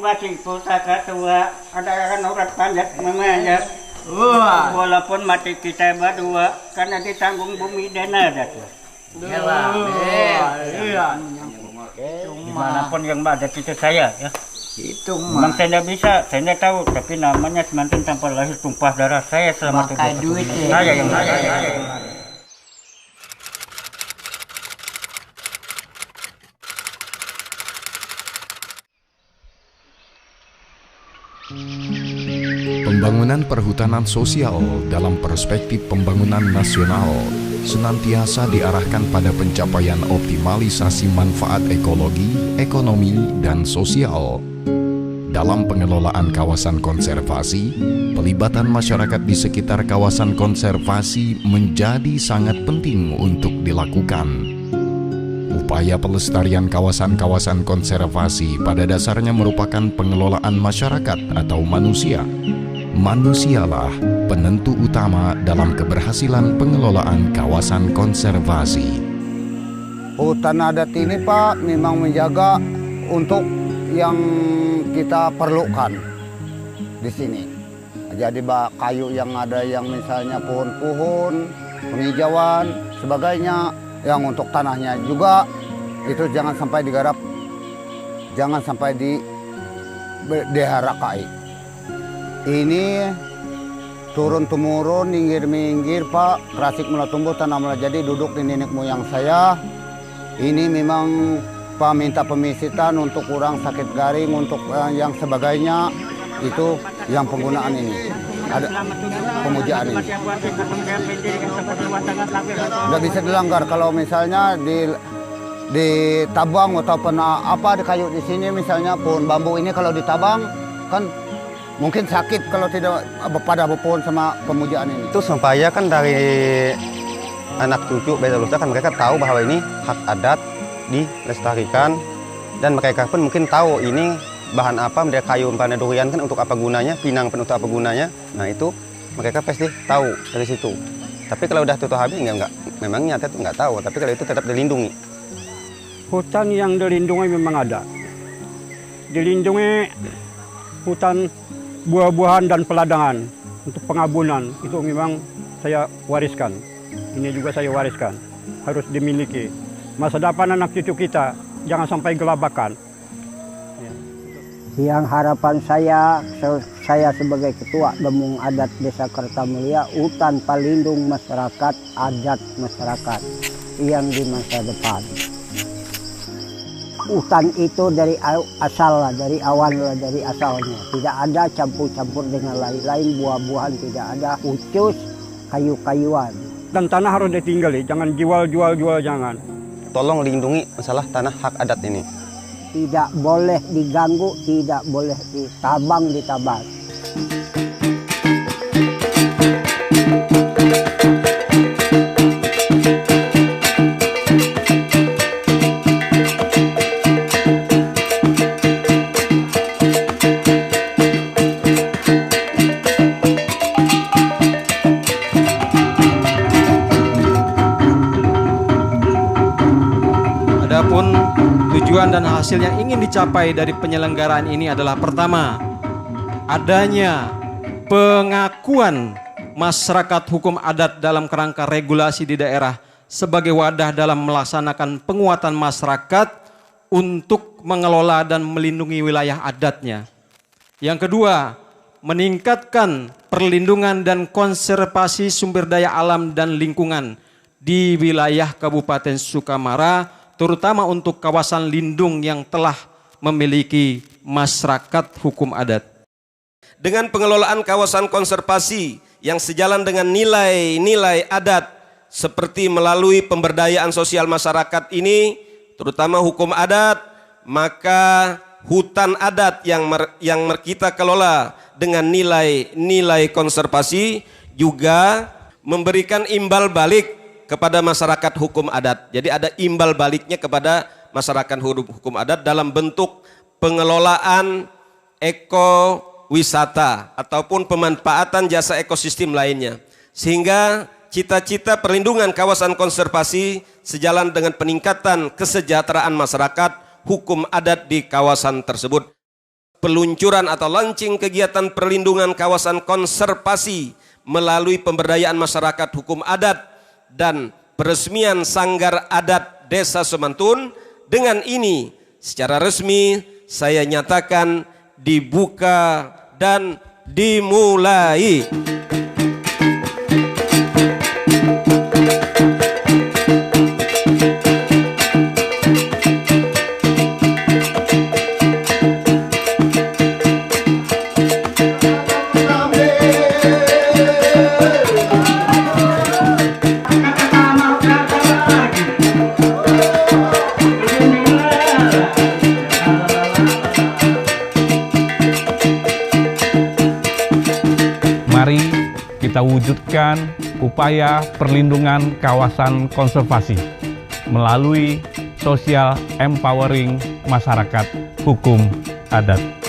masing-masing pusaka tua ada kan orang panjat memanjat. Walaupun mati kita berdua karena ditanggung bumi dan ada tuh. Iya. Dimanapun yang ada itu saya ya. Itu Memang saya tidak bisa, saya tidak tahu, tapi namanya semantin tanpa lahir tumpah darah saya selama pakai duit ya. Saya yang Pembangunan perhutanan sosial dalam perspektif pembangunan nasional senantiasa diarahkan pada pencapaian optimalisasi manfaat ekologi, ekonomi, dan sosial. Dalam pengelolaan kawasan konservasi, pelibatan masyarakat di sekitar kawasan konservasi menjadi sangat penting untuk dilakukan. Upaya pelestarian kawasan-kawasan konservasi pada dasarnya merupakan pengelolaan masyarakat atau manusia. Manusialah penentu utama dalam keberhasilan pengelolaan kawasan konservasi. Hutan adat ini Pak memang menjaga untuk yang kita perlukan di sini. Jadi kayu yang ada yang misalnya pohon-pohon, penghijauan, sebagainya. Yang untuk tanahnya juga itu jangan sampai digarap, jangan sampai diharakai. Ini turun-temurun, minggir-minggir Pak, kerasik mula tumbuh, tanah mula jadi, duduk di nenek moyang saya. Ini memang Pak minta pemisitan untuk kurang sakit garing, untuk yang sebagainya, itu yang penggunaan ini. Ada pemujaan ini. Nggak bisa dilanggar kalau misalnya ditabang atau apa di kayu di sini misalnya pohon bambu ini kalau ditabang kan mungkin sakit kalau tidak pada pohon sama pemujaan ini. Itu supaya kan dari anak cucu beta lusa kan mereka tahu bahwa ini hak adat dilestarikan dan mereka pun mungkin tahu ini bahan apa, mereka kayu pada durian kan untuk apa gunanya, pinang pun untuk apa gunanya. Nah itu mereka pasti tahu dari situ. Tapi kalau udah tutup habis enggak, memang nyata nggak tahu. Tapi kalau itu tetap dilindungi. Hutan yang dilindungi memang ada. Dilindungi hutan buah-buahan dan peladangan untuk pengabunan itu memang saya wariskan. Ini juga saya wariskan, harus dimiliki. Masa depan anak cucu kita jangan sampai gelabakan. Yang harapan saya sebagai Ketua Demung Adat Desa Kertamulia, hutan pelindung masyarakat, adat masyarakat yang di masa depan. Hutan itu dari asal, dari awal, dari asalnya. Tidak ada campur-campur dengan lain-lain, buah-buahan tidak ada, ucus, kayu-kayuan. Dan tanah harus ditinggali, jangan jual, jangan. Tolong lindungi masalah tanah hak adat ini. Tidak boleh diganggu, tidak boleh ditabang. Adapun tujuan dan hasil yang ingin dicapai dari penyelenggaraan ini adalah pertama, adanya pengakuan masyarakat hukum adat dalam kerangka regulasi di daerah sebagai wadah dalam melaksanakan penguatan masyarakat untuk mengelola dan melindungi wilayah adatnya. Yang kedua, meningkatkan perlindungan dan konservasi sumber daya alam dan lingkungan di wilayah Kabupaten Sukamara, terutama untuk kawasan lindung yang telah memiliki masyarakat hukum adat. Dengan pengelolaan kawasan konservasi yang sejalan dengan nilai-nilai adat seperti melalui pemberdayaan sosial masyarakat ini, terutama hukum adat, maka hutan adat yang kita kelola dengan nilai-nilai konservasi juga memberikan imbal balik kepada masyarakat hukum adat. Jadi ada imbal baliknya kepada masyarakat hukum adat dalam bentuk pengelolaan ekowisata ataupun pemanfaatan jasa ekosistem lainnya. Sehingga cita-cita perlindungan kawasan konservasi sejalan dengan peningkatan kesejahteraan masyarakat hukum adat di kawasan tersebut. peluncuran atau launching kegiatan perlindungan kawasan konservasi melalui pemberdayaan masyarakat hukum adat dan peresmian Sanggar Adat Desa Semantun. Dengan ini secara resmi saya nyatakan dibuka dan dimulai. Mari kita wujudkan upaya perlindungan kawasan konservasi melalui social empowering masyarakat hukum adat.